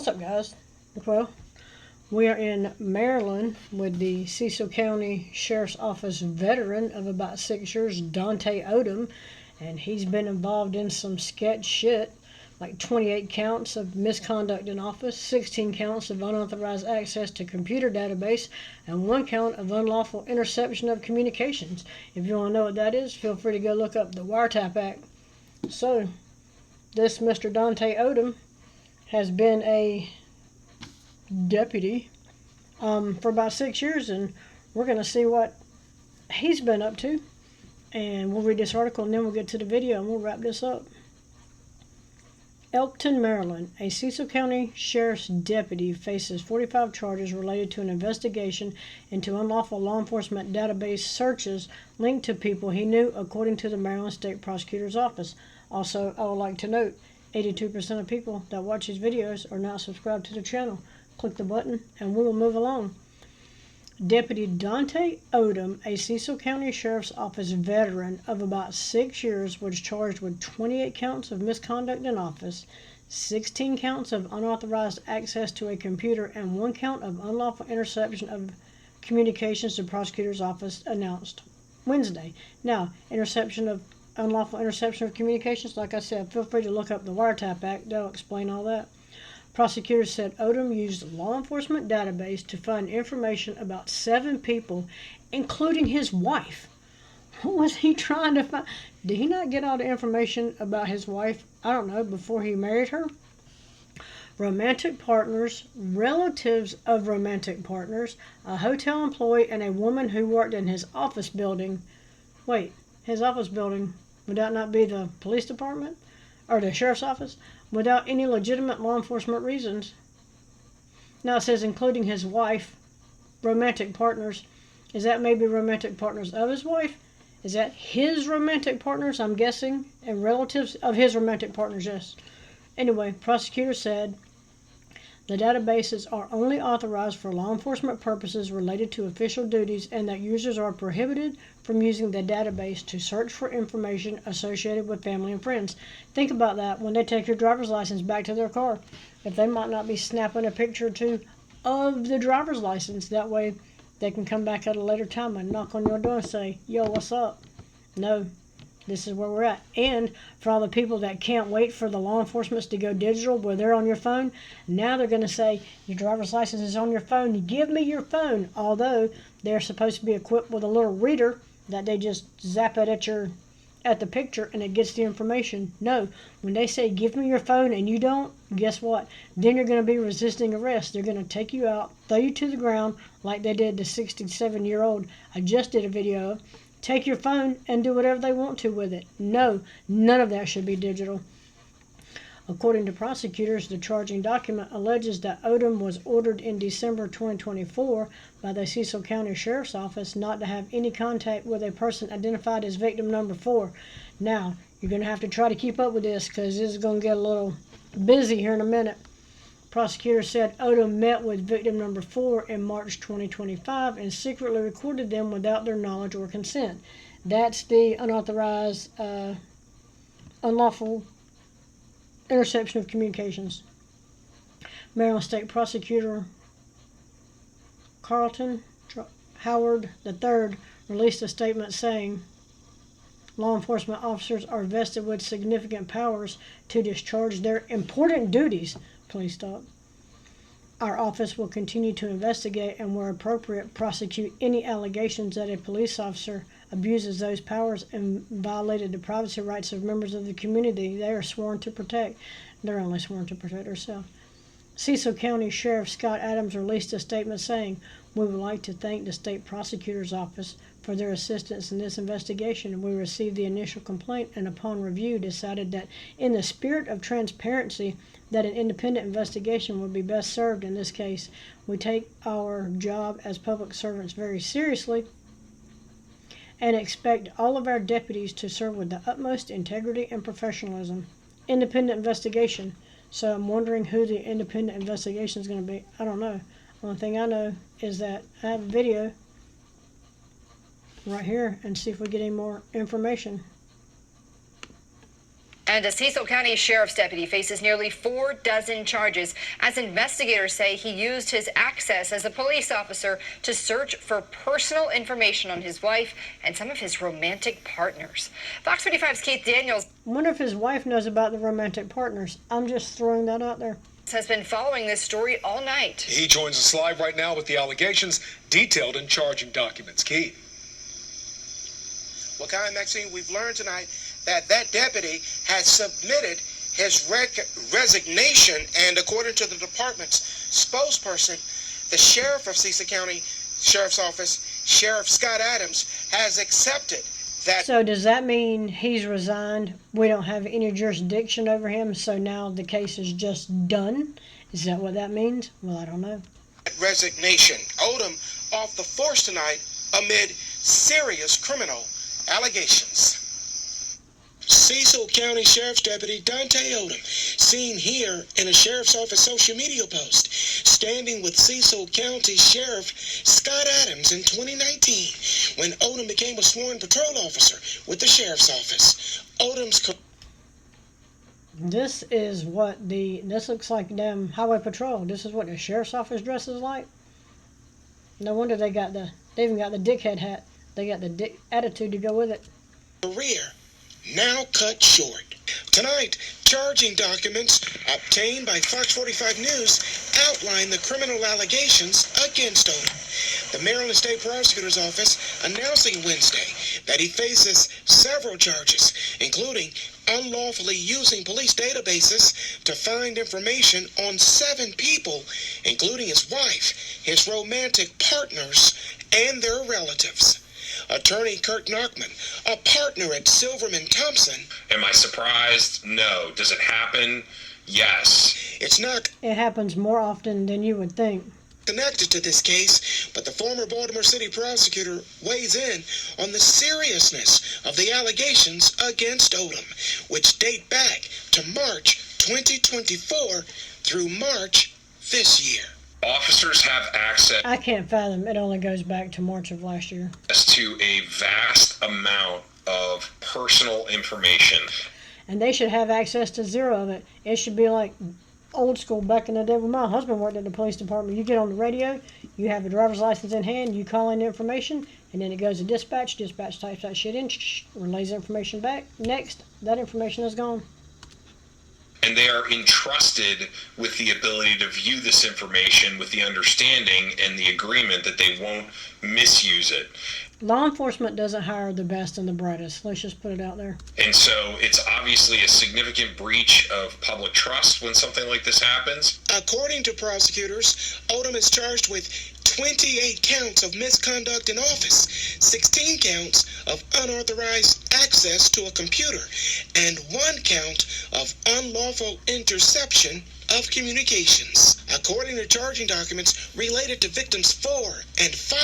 What's up, guys? Well, we are in Maryland with the Cecil County Sheriff's Office veteran of about 6 years, Dante Odom, and he's been involved in some sketch shit, like 28 counts of misconduct in office, 16 counts of unauthorized access to computer database, and 1 count of unlawful interception of communications. If you want to know what that is, feel free to go look up the Wiretap Act. So, this Mr. Dante Odom has been a deputy for about 6 years, and we're going to see what he's been up to, and we'll read this article and then we'll get to the video and we'll wrap this up. Elkton, Maryland. A Cecil County Sheriff's deputy faces 45 charges related to an investigation into unlawful law enforcement database searches linked to people he knew, according to the Maryland State Prosecutor's Office. Also, I would like to note, 82% of people that watch these videos are not subscribed to the channel. Click the button and we will move along. Deputy Dante Odom, a Cecil County Sheriff's Office veteran of about 6 years, was charged with 28 counts of misconduct in office, 16 counts of unauthorized access to a computer, and 1 count of unlawful interception of communications, the prosecutor's office announced Wednesday. Now, unlawful interception of communications, like I said, feel free to look up the Wiretap Act. They'll explain all that. Prosecutors said Odom used a law enforcement database to find information about 7 people, including his wife. What was he trying to find? Did he not get all the information about his wife, I don't know, before he married her? Romantic partners, relatives of romantic partners, a hotel employee, and a woman who worked in his office building. Wait, his office building, would that not be the police department? Or the sheriff's office? Without any legitimate law enforcement reasons. Now it says including his wife, romantic partners. Is that maybe romantic partners of his wife? Is that his romantic partners, I'm guessing? And relatives of his romantic partners, yes. Anyway, prosecutors said the databases are only authorized for law enforcement purposes related to official duties, and that users are prohibited from using the database to search for information associated with family and friends. Think about that when they take your driver's license back to their car. If they might not be snapping a picture or two of the driver's license, that way they can come back at a later time and knock on your door and say, yo, what's up? No. This is where we're at. And for all the people that can't wait for the law enforcement to go digital where they're on your phone, now they're going to say, your driver's license is on your phone. Give me your phone. Although they're supposed to be equipped with a little reader that they just zap it at the picture and it gets the information. No, when they say, give me your phone, and you don't, guess what? Then you're going to be resisting arrest. They're going to take you out, throw you to the ground like they did the 67-year-old I just did a video of. Take your phone and do whatever they want to with it. No, none of that should be digital. According to prosecutors, the charging document alleges that Odom was ordered in December 2024 by the Cecil County Sheriff's Office not to have any contact with a person identified as victim number 4. Now, you're going to have to try to keep up with this because this is going to get a little busy here in a minute. Prosecutors said Odom met with victim number 4 in March 2025 and secretly recorded them without their knowledge or consent. That's the unauthorized, unlawful interception of communications. Maryland State Prosecutor Carlton Howard III released a statement saying, law enforcement officers are vested with significant powers to discharge their important duties. Please stop. Our office will continue to investigate and, where appropriate, prosecute any allegations that a police officer abuses those powers and violated the privacy rights of members of the community they are sworn to protect. They're only sworn to protect themselves. Cecil County Sheriff Scott Adams released a statement saying, we would like to thank the State Prosecutor's Office for their assistance in this investigation. We received the initial complaint and upon review decided that in the spirit of transparency that an independent investigation would be best served in this case. We take our job as public servants very seriously and expect all of our deputies to serve with the utmost integrity and professionalism. Independent investigation. So I'm wondering who the independent investigation is going to be. I don't know. One thing I know is that I have a video right here and see if we get any more information. And a Cecil County Sheriff's deputy faces nearly 4 dozen charges as investigators say he used his access as a police officer to search for personal information on his wife and some of his romantic partners. Fox 45's Keith Daniels. I wonder if his wife knows about the romantic partners. I'm just throwing that out there. Has been following this story all night. He joins us live right now with the allegations detailed in charging documents. Keith. Well, Kai and Maxine, we've learned tonight that deputy has submitted his resignation, and according to the department's spokesperson, the sheriff of Cecil County Sheriff's Office, Sheriff Scott Adams, has accepted that. So does that mean he's resigned? We don't have any jurisdiction over him, so now the case is just done? Is that what that means? Well, I don't know. Resignation. Odom off the force tonight amid serious criminal allegations. Cecil County Sheriff's Deputy Dante Odom, seen here in a Sheriff's Office social media post, standing with Cecil County Sheriff Scott Adams in 2019 when Odom became a sworn patrol officer with the Sheriff's Office. Odom's... This looks like damn highway patrol. This is what the Sheriff's Office dresses like? No wonder they even got the dickhead hat. They got the dick attitude to go with it. Career now cut short. Tonight, charging documents obtained by Fox 45 News outline the criminal allegations against Odom. The Maryland State Prosecutor's Office announcing Wednesday that he faces several charges, including unlawfully using police databases to find information on 7 people, including his wife, his romantic partners, and their relatives. Attorney Kirk Nachman, a partner at Silverman Thompson. Am I surprised? No. Does it happen? Yes. It's not. It happens more often than you would think. Connected to this case, but the former Baltimore City prosecutor weighs in on the seriousness of the allegations against Odom, which date back to March 2024 through March this year. Officers have access. I can't fathom it only goes back to March of last year. To a vast amount of personal information. And they should have access to zero of it. It should be like old school back in the day when my husband worked at the police department. You get on the radio, you have a driver's license in hand, you call in the information, and then it goes to dispatch. Dispatch types that shit in, relays the information back. Next, that information is gone. And they are entrusted with the ability to view this information with the understanding and the agreement that they won't misuse it. Law enforcement doesn't hire the best and the brightest. Let's just put it out there. And so it's obviously a significant breach of public trust when something like this happens. According to prosecutors, Odom is charged with 28 counts of misconduct in office, 16 counts of unauthorized access to a computer, and 1 count of unlawful interception of communications. According to charging documents related to victims 4 and 5,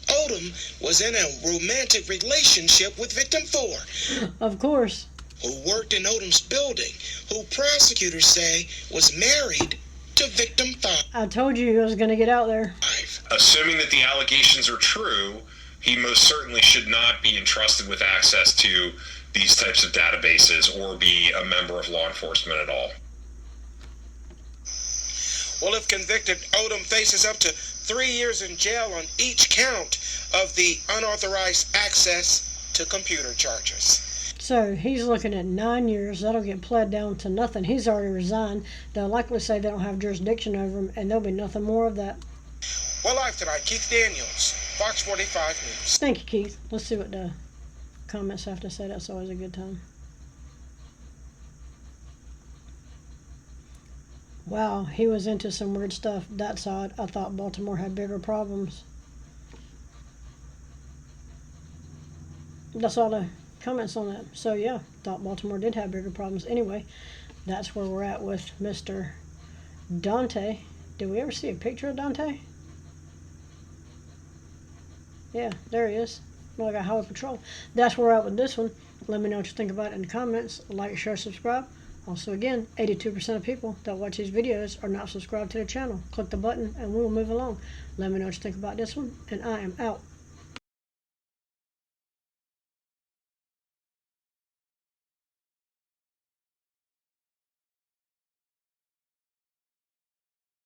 Odom was in a romantic relationship with victim 4. Of course. Who worked in Odom's building, who prosecutors say was married to victim 5. I told you he was going to get out there. Assuming that the allegations are true, he most certainly should not be entrusted with access to these types of databases or be a member of law enforcement at all. Well, if convicted, Odom faces up to 3 years in jail on each count of the unauthorized access to computer charges. So he's looking at 9 years. That'll get pled down to nothing. He's already resigned. They'll likely say they don't have jurisdiction over him, and there'll be nothing more of that. Well, live tonight, Keith Daniels, Fox 45 News. Thank you, Keith. Let's see what the comments have to say. That's always a good time. Wow, he was into some weird stuff. That's odd. I thought Baltimore had bigger problems. That's all the comments on that. So yeah, thought Baltimore did have bigger problems. Anyway, that's where we're at with Mr. Dante. Did we ever see a picture of Dante? Yeah, there he is. Like a highway patrol. That's where we're at with this one. Let me know what you think about it in the comments. Like, share, subscribe. Also, again, 82% of people that watch these videos are not subscribed to the channel. Click the button and we will move along. Let me know what you think about this one, and I am out.